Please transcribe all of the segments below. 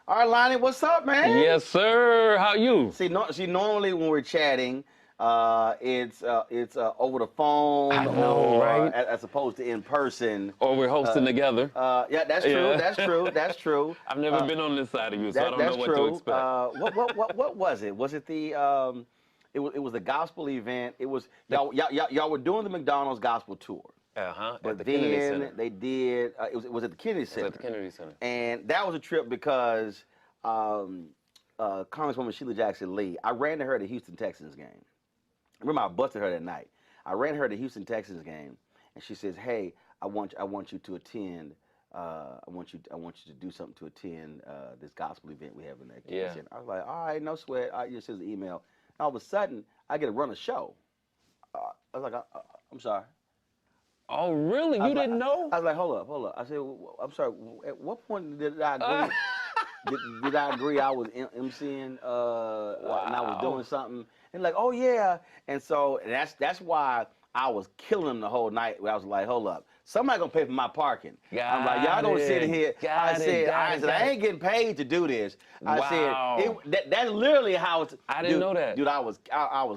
All right, Lonnie, what's up, man? Yes, sir. How you? See, normally when we're chatting, it's over the phone I know, or right? as opposed to in person. Or we're hosting together. Yeah, that's true. Yeah. That's true. That's true. I've never been on this side of you, so I don't know That's what to true. expect. What was it? Was it the it was the gospel event. It was y'all were doing the McDonald's gospel tour. At But the Kennedy then Center. they did. It was at the Kennedy It was Center. at the Kennedy Center. And that was a trip because Congresswoman Sheila Jackson Lee. I ran to her at the Houston Texans game. I remember I busted her that night. I ran her at the Houston Texans game, and she says, "Hey, I want you to attend. I want you to do something to attend this gospel event we have in that." Yeah. I was like, "All right, no sweat." I just sends an email. All of a sudden, I get to run a show. I was like, "I'm sorry." Oh, really? You didn't know? I was like, hold up. I said, I'm sorry. At what point did I agree? Did I agree I was emceeing and I was doing something? And like, oh yeah. And so that's why I was killing them the whole night. I was like, hold up. Somebody gonna pay for my parking. I'm like, y'all gonna sit here. I said, I ain't getting paid to do this. I said, that's literally how it's. I didn't know that. Dude, I was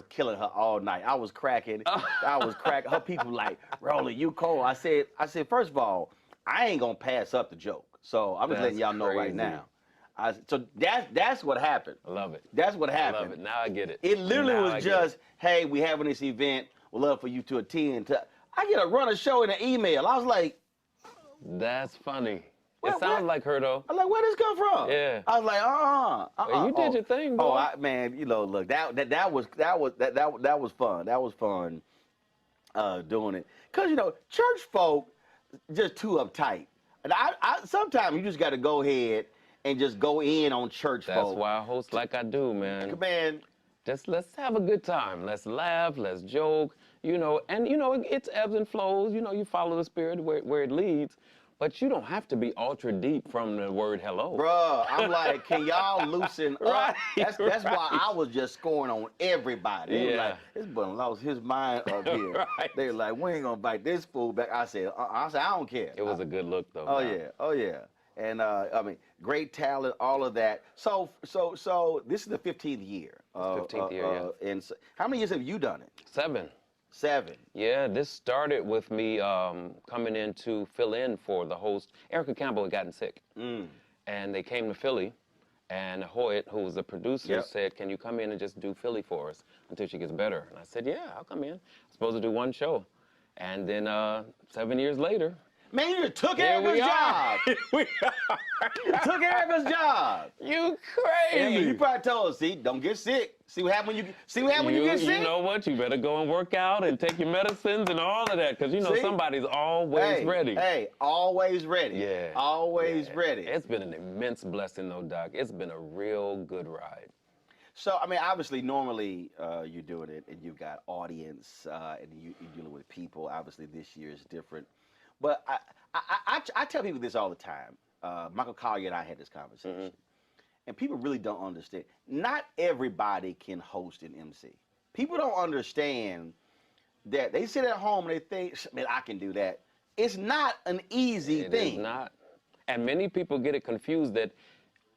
killing her all night. I was cracking. I was cracking. Her people like, Rolly, you cold. I said, first of all, I ain't gonna pass up the joke. So I'm just letting y'all know right now. So that's what happened. I love it. That's what happened. I love it. Now I get it. It literally was just, hey, we having this event. We'd love for you to attend. I get to run a show in an email. I was like, that's funny. It sounds like her though. I'm like, where this come from? Yeah. I was like, Well, you did your thing, boy. Man, look, that was fun. That was fun doing it. Cause church folk just too uptight. And I sometimes you just got to go ahead and just go in on church folk. That's why I host like I do, man. Man, just let's have a good time. Let's laugh. Let's joke. And it's ebbs and flows. You follow the spirit where it leads. But you don't have to be ultra deep from the word hello. Bruh, I'm like, can y'all loosen up? Right, That's why I was just scoring on everybody. They were like, this boy lost his mind up here. Right. They were like, we ain't gonna bite this fool back. I said, I don't care. It was a good look though. Oh yeah. And I mean, great talent, all of that. So this is the 15th year. 15th year, yeah. And so, how many years have you done it? 7. 7. Yeah, this started with me coming in to fill in for the host. Erica Campbell had gotten sick. And they came to Philly, and Hoyt, who was the producer, said, can you come in and just do Philly for us until she gets better? And I said, yeah, I'll come in. I'm supposed to do one show. And then 7 years later, man, you just took Erica's job. We You took Erica's job. You crazy. Yeah, you probably told us, see, don't get sick. See what happens when you get sick? You know what? You better go and work out and take your medicines and all of that, because somebody's always ready. Hey, always ready. Yeah. Always ready. It's been an immense blessing, though, Doc. It's been a real good ride. So, I mean, obviously, normally you're doing it and you've got audience and you're dealing with people. Obviously, this year is different. But I tell people this all the time. Michael Collier and I had this conversation. And people really don't understand. Not everybody can host an MC. People don't understand that they sit at home and they think, man, I can do that. It's not an easy thing. It is not. And many people get it confused that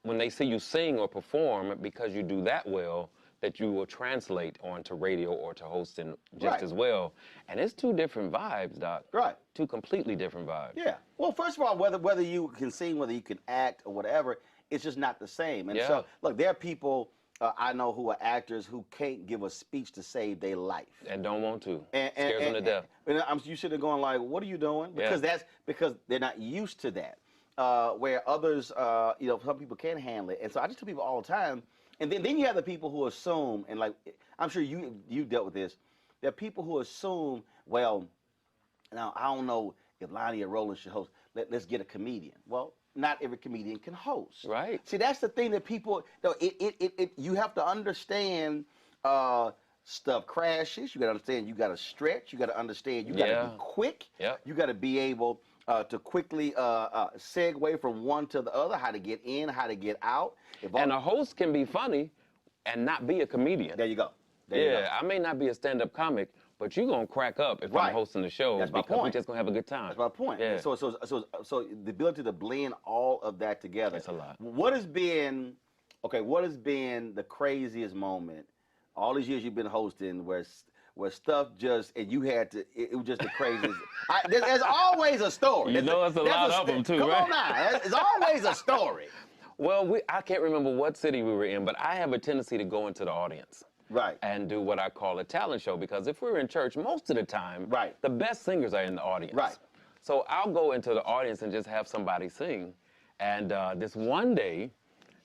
when they see you sing or perform, because you do that well, that you will translate onto radio or to hosting just as well. And it's 2 different vibes, Doc. Right. 2 completely different vibes. Yeah. Well, first of all, whether you can sing, whether you can act or whatever, it's just not the same. And so, look, there are people I know who are actors who can't give a speech to save their life. And don't want to. Scares them to death. And you should have gone like, what are you doing? Because because they're not used to that. Where others, some people can handle it. And so I just tell people all the time. And then you have the people who assume, and like, I'm sure you dealt with this. There are people who assume, well, now I don't know if Lonnie or Roland should host. Let's get a comedian. Well, not every comedian can host. Right. See, that's the thing that people, you have to understand stuff crashes. You got to understand you got to stretch. You got to understand you got to be quick. You got to be able to quickly segue from one to the other, how to get in, how to get out. And a host can be funny and not be a comedian. There you go. I may not be a stand-up comic, but you're going to crack up if Right. I'm hosting the show That's my because we're point. just going to have a good time. That's my point. Yeah. So the ability to blend all of that together. It's a lot. What has been the craziest moment all these years you've been hosting where stuff just, and you had to, it was just the craziest. There's always a story. You know, it's a lot of them too, come right? on now. There's always a story. Well, I can't remember what city we were in, but I have a tendency to go into the audience. Right. And do what I call a talent show, because if we're in church, most of the time, right, the best singers are in the audience. Right. So I'll go into the audience and just have somebody sing. And this one day,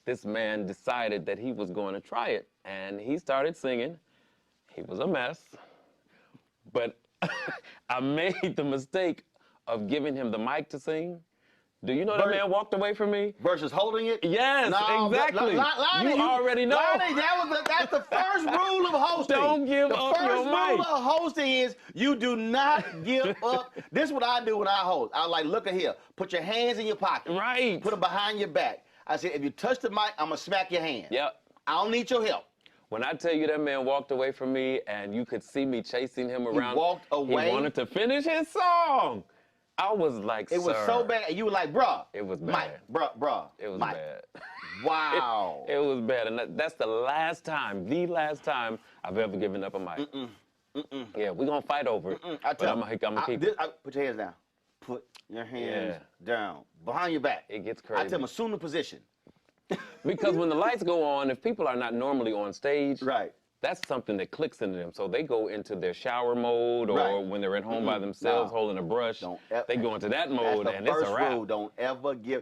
this man decided that he was going to try it, and he started singing. He was a mess, but I made the mistake of giving him the mic to sing. Do you know that man walked away from me? Versus holding it? Yes, no, exactly. Lonnie, you already know. Lonnie, that's the first rule of hosting. Don't give up your mic. The first rule of hosting is you do not give up. This is what I do when I host. I like, look at here. Put your hands in your pocket. Right. Put them behind your back. I said, if you touch the mic, I'm going to smack your hand. Yep. I don't need your help. When I tell you that man walked away from me and you could see me chasing him around. He walked away? He wanted to finish his song. I was like, it was so bad. And you were like, bruh. It was bad. Mike, bruh. It was Mike. bad. Wow. It was bad. And that's the last time I've ever given up a mic. Yeah, we're going to fight over it. I tell I'm going to keep it. Put your hands down. Put your hands down. Behind your back. It gets crazy. I tell them, assume the position. Because when the lights go on, if people are not normally on stage, right, that's something that clicks into them. So they go into their shower mode, or when they're at home by themselves holding a brush, they go into that mode, and it's a wrap. Rule, don't ever give.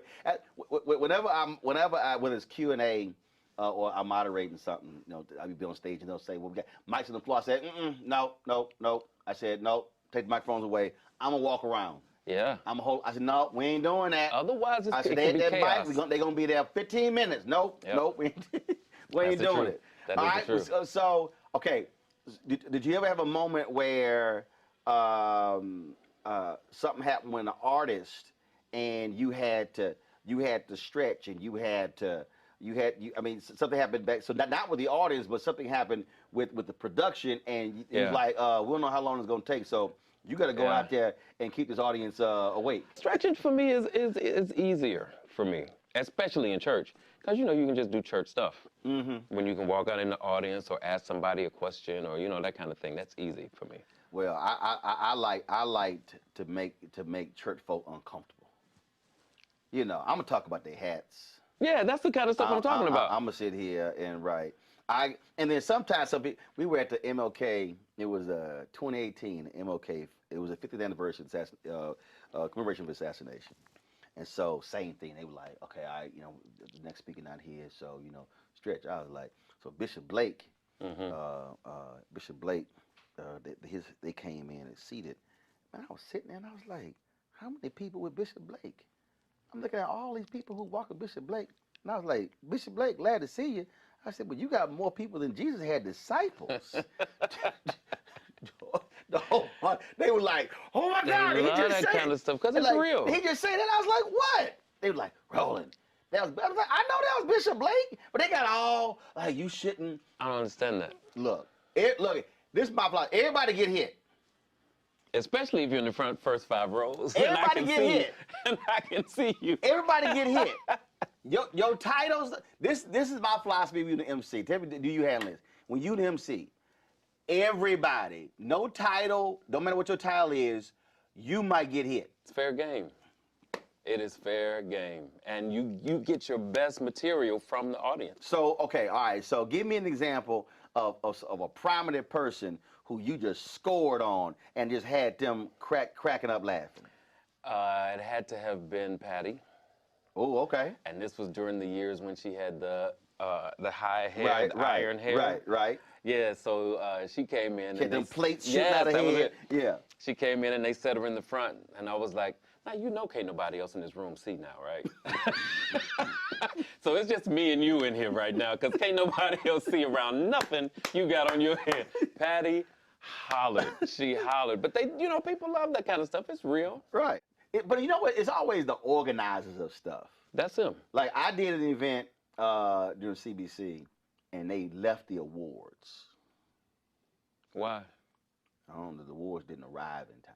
Whether it's Q&A or I'm moderating something, you know, I'll be on stage and they'll say, "Well, we got mics on the floor." I said, "No." I said, "No, take the microphones away. I'm gonna walk around." Yeah. I said, "No, we ain't doing that." Otherwise, it can be chaos. They're gonna be there 15 minutes. Nope, we ain't doing it. That is the truth. So, okay, did you ever have a moment where something happened when an artist and you had to stretch and something happened back, so not with the audience, but something happened with the production, and it was like, we don't know how long it's gonna take, so you got to go out there and keep this audience awake. Stretching for me is easier for me, especially in church, because you can just do church stuff. When you can walk out in the audience or ask somebody a question or that kind of thing, that's easy for me. Well, I like to make church folk uncomfortable. I'm gonna talk about their hats. Yeah, that's the kind of stuff I'm talking about. I'm gonna sit here and write. And then sometimes we were at the MLK. It was 2018 MLK. It was a 50th anniversary commemoration of assassination. And so same thing. They were like, okay, the next speaker not here, so stretch. I was like, so Bishop Blake, they came in and seated. And I was sitting there and I was like, how many people with Bishop Blake? I'm looking at all these people who walk with Bishop Blake, and I was like, Bishop Blake, glad to see you. I said, but you got more people than Jesus had disciples. They were like, oh my God, he just said kind of stuff, because it's real. He just said that. I was like, what? They were like, Roland. I was like, I know that was Bishop Blake, but they got all like, you shouldn't. I don't understand that. Look, this is my plot. Everybody get hit. Especially if you're in the first 5 rows. Everybody get hit. And I can see you. Everybody get hit. Your titles, this is my philosophy when you the MC. Tell me, do you handle this? When you the MC, everybody, no title, don't matter what your title is, you might get hit. It's fair game. It is fair game. And you get your best material from the audience. So, okay, all right. So give me an example of a prominent person who you just scored on and just had them cracking up laughing. It had to have been Patty. Oh, okay. And this was during the years when she had the high hair, iron hair. Right. Yeah, so she came in. She had them plates shooting out of her head. Yeah. She came in and they set her in the front, and I was like, now can't nobody else in this room see now, right? So it's just me and you in here right now, because can't nobody else see around nothing you got on your head. Patty hollered. She hollered. But people love that kind of stuff. It's real. Right. But you know what? It's always the organizers of stuff. That's them. Like, I did an event during CBC, and they left the awards. Why? I don't know, the awards didn't arrive in time.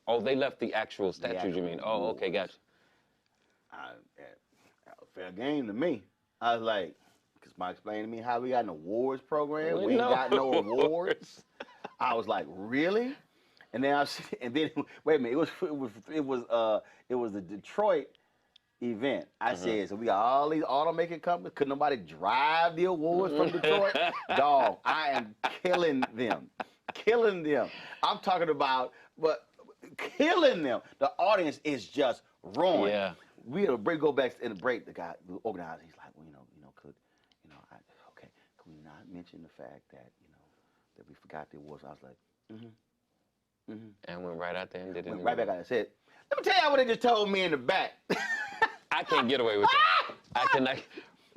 Oh, they left the actual The statues, actual you mean? Oh, okay, awards. gotcha. Fair game to me. I was like, because Mike explained to me how we got an awards program. Well, We ain't no. got no awards. I was like, really? And then wait a minute. It was the Detroit event. I said, so we got all these automaker companies. Could nobody drive the awards from Detroit? Dog, I am killing them. Killing them. I'm talking about, but killing them. The audience is just ruined. Yeah. We had a break, go back in the break. The guy, the organizer, he's like, well, okay, could we not mention the fact that, that we forgot the awards? I was like, And went right out there and did it. went right back out and said, let me tell y'all what they just told me in the back. I can't get away with that. I cannot.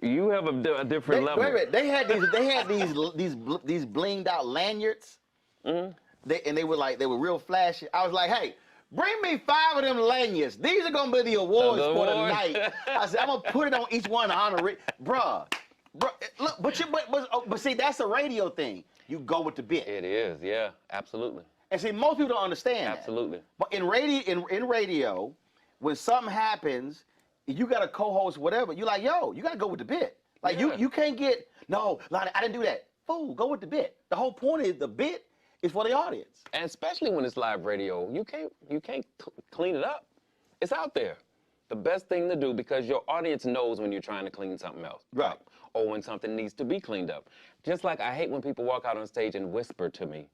You have a different level. Wait a minute. They had these blinged out lanyards. They were real flashy. I was like, hey, bring me 5 of them lanyards. These are gonna be the awards for the night. I said, I'm gonna put it on each one to honor it, bruh. Look, but see, that's a radio thing. You go with the bit. It is, yeah, absolutely. And see, most people don't understand Absolutely. that. But in radio, when something happens, you got a co-host, whatever, you're like, yo, you gotta go with the bit. Like you can't get, no, Lonnie, I didn't do that. Fool, go with the bit. The whole point is the bit is for the audience. And especially when it's live radio, you can't clean it up. It's out there. The best thing to do, because your audience knows when you're trying to clean something else up, or when something needs to be cleaned up. Just like I hate when people walk out on stage and whisper to me,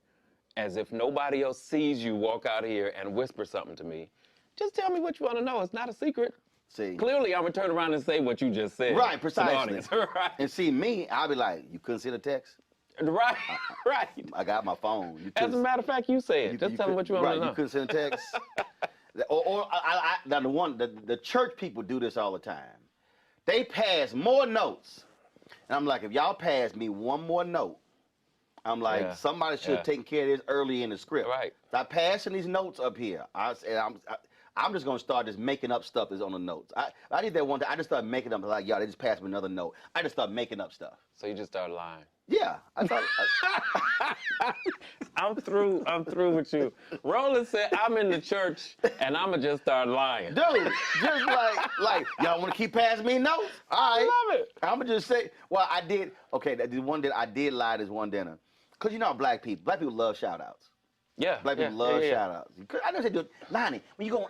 as if nobody else sees you walk out here and whisper something to me. Just tell me what you want to know. It's not a secret. See, clearly, I'm gonna turn around and say what you just said. Right, precisely. To the audience. Right. And see me, I'll be like, you couldn't send a text? Right, right. I got my phone. As a matter of fact, you say it. Just tell me what you want to know. You couldn't send a text. Now the church people do this all the time. They pass more notes, and I'm like, if y'all pass me one more note, I'm like, somebody should have taken care of this early in the script. Right. Stop passing these notes up here. I'm just gonna start just making up stuff that's on the notes. I did that one time. I just started making up like, y'all, they just passed me another note. I just started making up stuff. So you just started lying. Yeah, I thought. I'm through with you. Roland said, I'm in the church and I'ma just start lying. Dude, just like y'all want to keep passing me notes? All right. I love it. I'ma just say, well, I did. Okay, the one that I did lie this one dinner, cause you know black people love shout outs. Yeah. Black people love shout outs. I know they do. Lonnie, when you go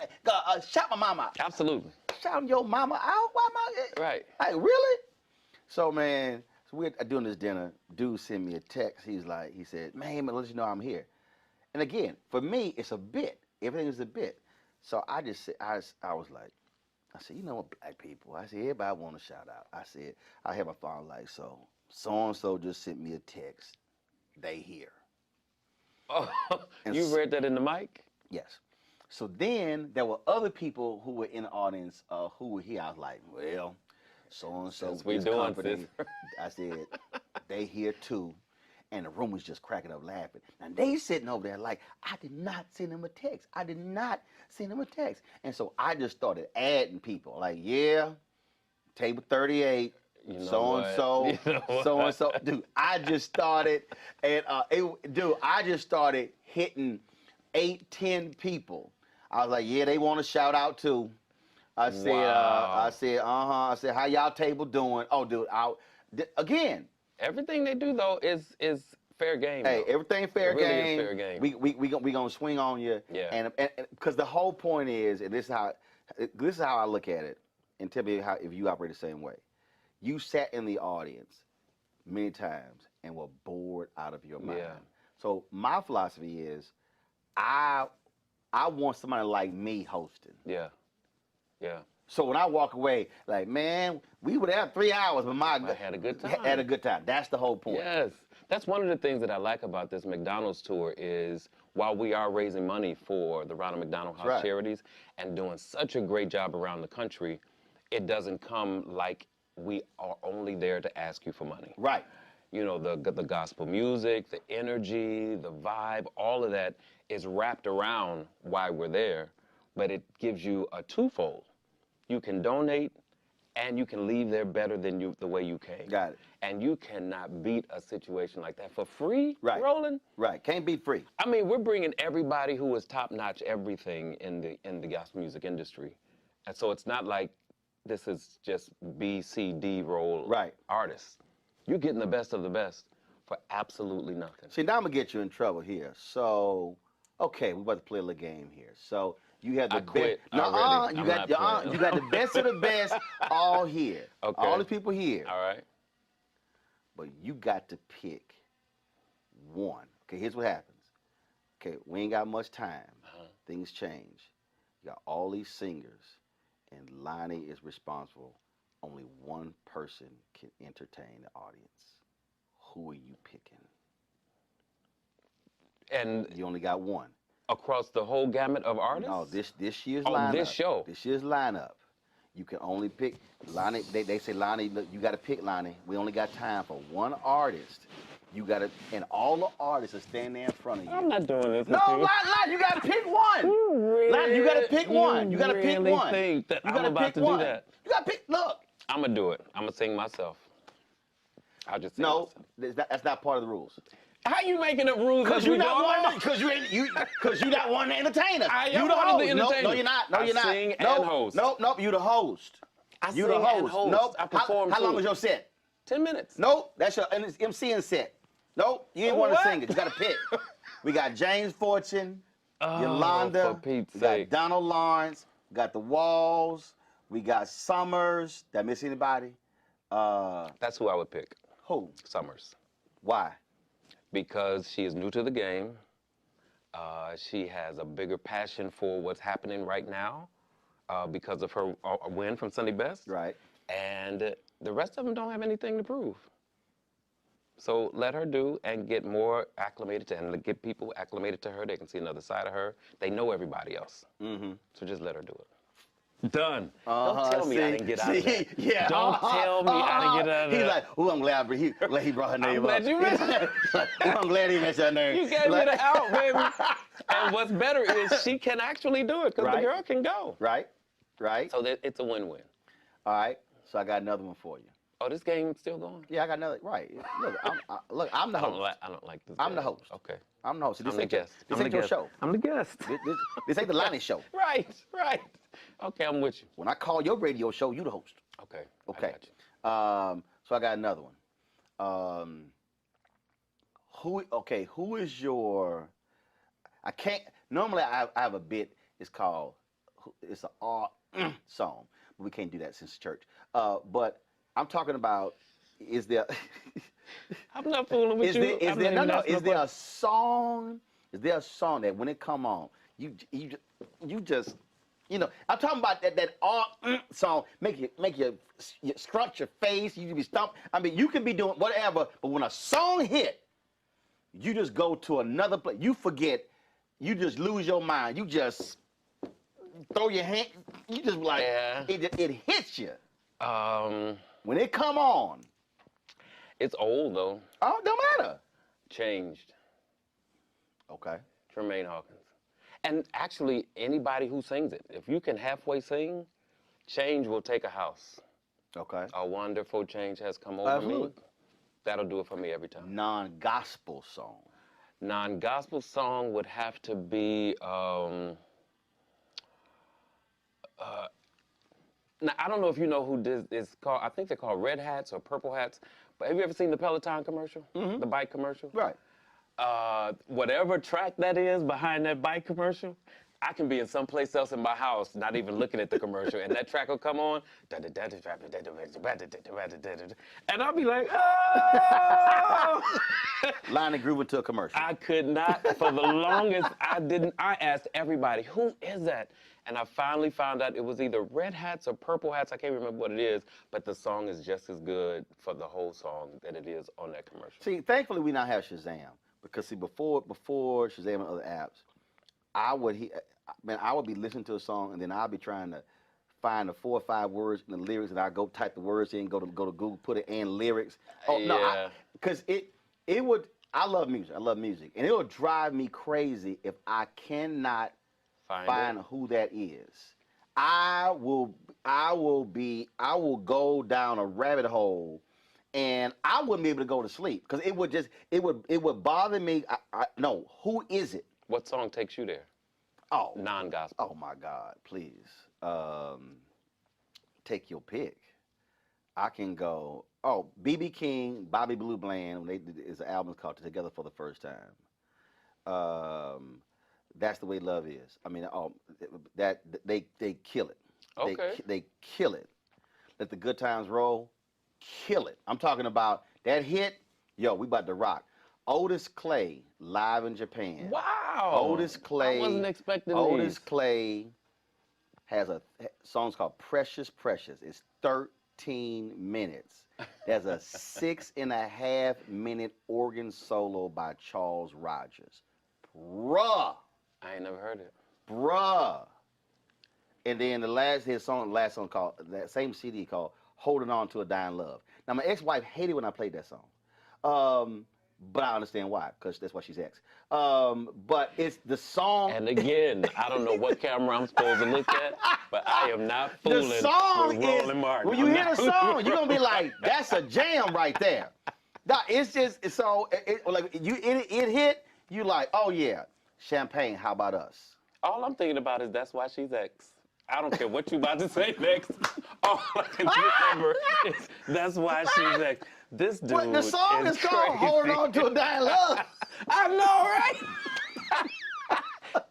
shout my mama out. Absolutely. Shouting your mama out? Why am I? Right. Like really? So man. So we're doing this dinner. Dude sent me a text. He said, man, let you know I'm here. And again, for me, it's a bit. Everything is a bit. So I just said, I was like, you know what, black people. I said, everybody want to shout out. I said, I have my phone like, so-and-so just sent me a text. They here. Oh, you read that in the mic? Yes. So then there were other people who were in the audience who were here. I was like, well, so-and-so, we this doing company. I said, they here too. And the room was just cracking up laughing. Now they sitting over there like, I did not send him a text. I did not send him a text. And so I just started adding people. Like, yeah, table 38, so-and-so, so-and-so. Dude, I just started, and I just started hitting 8, 10 people. I was like, yeah, they want to shout out too. I said, I said, how y'all table doing? Oh, dude, again. Everything they do though is fair game. Hey, though. everything fair game. Really is fair game. We gonna swing on you. Yeah. And because the whole point is, and this is how I look at it, and tell me if you operate the same way. You sat in the audience many times and were bored out of your mind. Yeah. So my philosophy is, I want somebody like me hosting. Yeah. Yeah. So when I walk away, like, man, we were there 3 hours, but I had a good time. Had a good time. That's the whole point. Yes. That's one of the things that I like about this McDonald's tour is while we are raising money for the Ronald McDonald House Charities and doing such a great job around the country, it doesn't come like we are only there to ask you for money. Right. You know, the gospel music, the energy, the vibe, all of that is wrapped around why we're there, but it gives you a twofold. You can donate and you can leave there better than the way you came. Got it. And you cannot beat a situation like that for free, Right. Roland. Right. Can't beat free. I mean, we're bringing everybody who is top-notch everything in the gospel music industry, and so it's not like this is just B, C, D roll artists. You're getting the best of the best for absolutely nothing. See, now I'm gonna get you in trouble here. So, okay, we're about to play a little game here. So you have the quit best. already. You got you got the best of the best all here. Okay. All the people here. All right. But you got to pick one. Okay, here's what happens. Okay, we ain't got much time. Things change. You got all these singers, and Lonnie is responsible. Only one person can entertain the audience. Who are you picking? And you only got one. Across the whole gamut of artists? No, this year's lineup. This show. This year's lineup. You can only pick Lonnie. They say, Lonnie, look, you got to pick Lonnie. We only got time for one artist. You got to, and all the artists are standing there in front of you. I'm not doing this. No, Lonnie, you got to pick one. Lonnie, you got to pick one. You got to pick one. Think that I'm about to do that? You got to pick. Look. I'm gonna do it. I'm gonna sing myself. I'll just sing myself. No, that's not part of the rules. How you making up rules? Because you're not one. Because you're not one to entertain us. I am you the one host. of the entertainers. No, you're not. No, you're not. I sing and host. Nope. You the host. You the host. Nope. I perform. How long was your set? 10 minutes. Nope. That's your MCing set. Nope. You ain't want to sing it. You got to pick. We got James Fortune, Yolanda, for Pete's we sake. got Donald Lawrence, we got the Walls, we got Summers. Did I miss anybody? That's who I would pick. Who? Summers. Why? Because she is new to the game. She has a bigger passion for what's happening right now because of her win from Sunday Best. Right. And the rest of them don't have anything to prove. So let her do and get more acclimated to, and get people acclimated to her. They can see another side of her. They know everybody else. Mm-hmm. So just let her do it. Done. Don't tell me I didn't get out of that. Yeah. Don't tell me I didn't get out of that. He's like, oh, I'm glad he brought her name I'm glad up. you mentioned it. I'm glad he mentioned her name. You gave me the out, baby. And what's better is she can actually do it because the girl can go. Right. So it's a win-win. All right. So I got another one for you. Oh, this game's still going? Yeah, I got another. Right. Look, I'm the host. I don't like this. I'm the host. Okay. I'm the host. So I'm the guest. This ain't your show. I'm the guest. This ain't the Lonnie show. Right. Okay, I'm with you. When I call your radio show, you the host. Okay. Okay. I got you. So I got another one. Who is your? I can't. Normally, I have a bit. It's called. It's an song, but we can't do that since church. But I'm talking about. Is there? I'm not fooling with you. Is there a song? Is there a song that when it come on, you just. You know, I'm talking about that song. Make you scrunch your face. You be stumped. I mean, you can be doing whatever, but when a song hit, you just go to another place. You forget. You just lose your mind. You just throw your hand. You just like it hits you. When it come on. It's old though. Oh, don't matter. Changed. Okay. Tremaine Hawkins. And actually, anybody who sings it, if you can halfway sing, change will take a house. Okay. A wonderful change has come over me. That'll do it for me every time. Non-gospel song. Non-gospel song would have to be, now, I don't know if you know who this is called. I think they're called Red Hats or Purple Hats. But have you ever seen the Peloton commercial? Mm-hmm. The bike commercial? Right. Whatever track that is behind that bike commercial, I can be in someplace else in my house, not even looking at the commercial, and that track will come on, and I'll be like, oh! Lonnie grew into a commercial. I could not, for the longest, I asked everybody, who is that? And I finally found out it was either Red Hats or Purple Hats. I can't remember what it is, but the song is just as good for the whole song that it is on that commercial. See, thankfully we now have Shazam. Because see, before Shazam and other apps, I would be listening to a song and then I'll be trying to find the 4 or 5 words in the lyrics, and I go type the words in, go to Google, put it in lyrics. Oh no, because it would. I love music, and it will drive me crazy if I cannot find who that is. I will go down a rabbit hole, and I wouldn't be able to go to sleep because it would bother me. No, who is it? What song takes you there? Oh, Non-gospel. oh my God, please, take your pick. I can go. Oh, B.B. King, Bobby Blue Bland. Is an album called "Together for the First Time." That's the way love is. I mean, that they kill it. Okay. They kill it. Let the good times roll. Kill it. I'm talking about that hit. Yo, we about to rock. Otis Clay live in Japan. Wow. Otis Clay. I wasn't expecting Otis these. Clay has a song's called Precious Precious. It's 13 minutes. There's a 6.5 minute organ solo by Charles Rogers. Bruh. I ain't never heard it. Bruh. And then last song called, that same CD called Holding On to a Dying Love. Now, my ex-wife hated when I played that song. But I understand why, because that's why she's ex. But it's the song. And again, I don't know what camera I'm supposed to look at, but I am not fooling the song with Roland Martin. When you hear the song, you're going to be like, that's a jam right there. No, it's just, so, it hit, you like, oh yeah, Champagne, how about us? All I'm thinking about is That's Why She's Ex. I don't care what you about to say next. All I can remember is That's Why She's Ex. This dude But the song is called crazy. Holding On to a Dying Love. I know, right?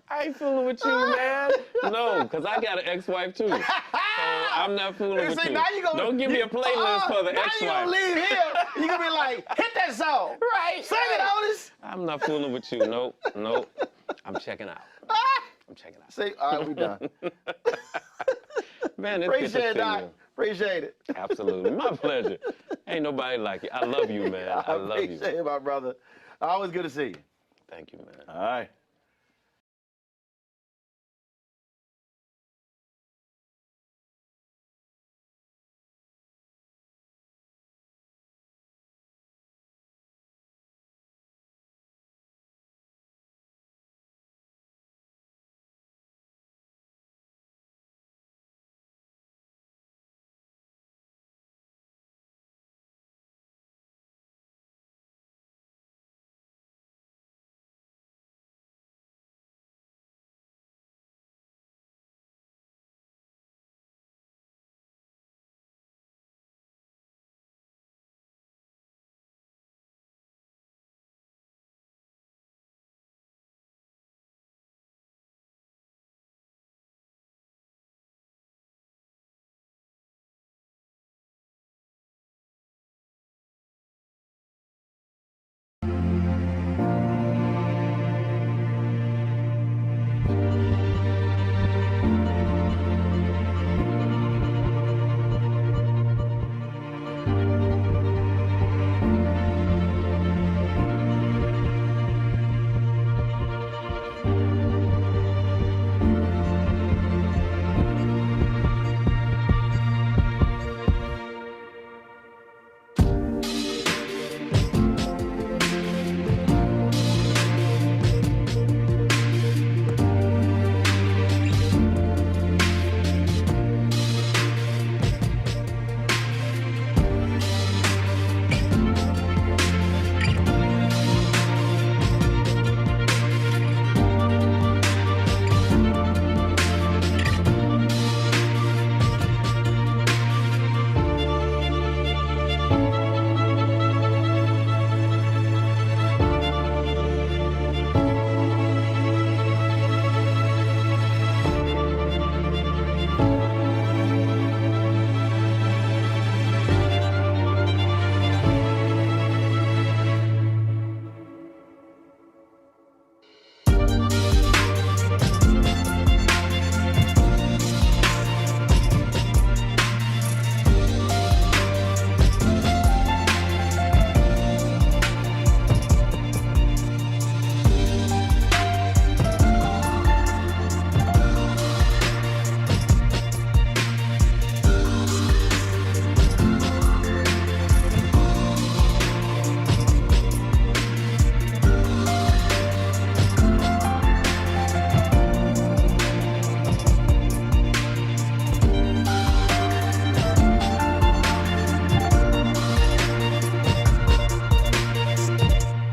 I ain't fooling with you, man. No, because I got an ex-wife too. So I'm not fooling with you. Now Don't give me a playlist for the now ex-wife. Now you're going to leave here. You're going to be like, hit that song. Right. Sing it, Otis. I'm not fooling with you. Nope. I'm checking out. I'm checking out. See, all right, we done. Man, it's good to Appreciate it, see Doc. you. Appreciate it. Absolutely. My pleasure. Ain't nobody like you. I love you, man. I love you. Appreciate it, my brother. Always good to see you. Thank you, man. All right.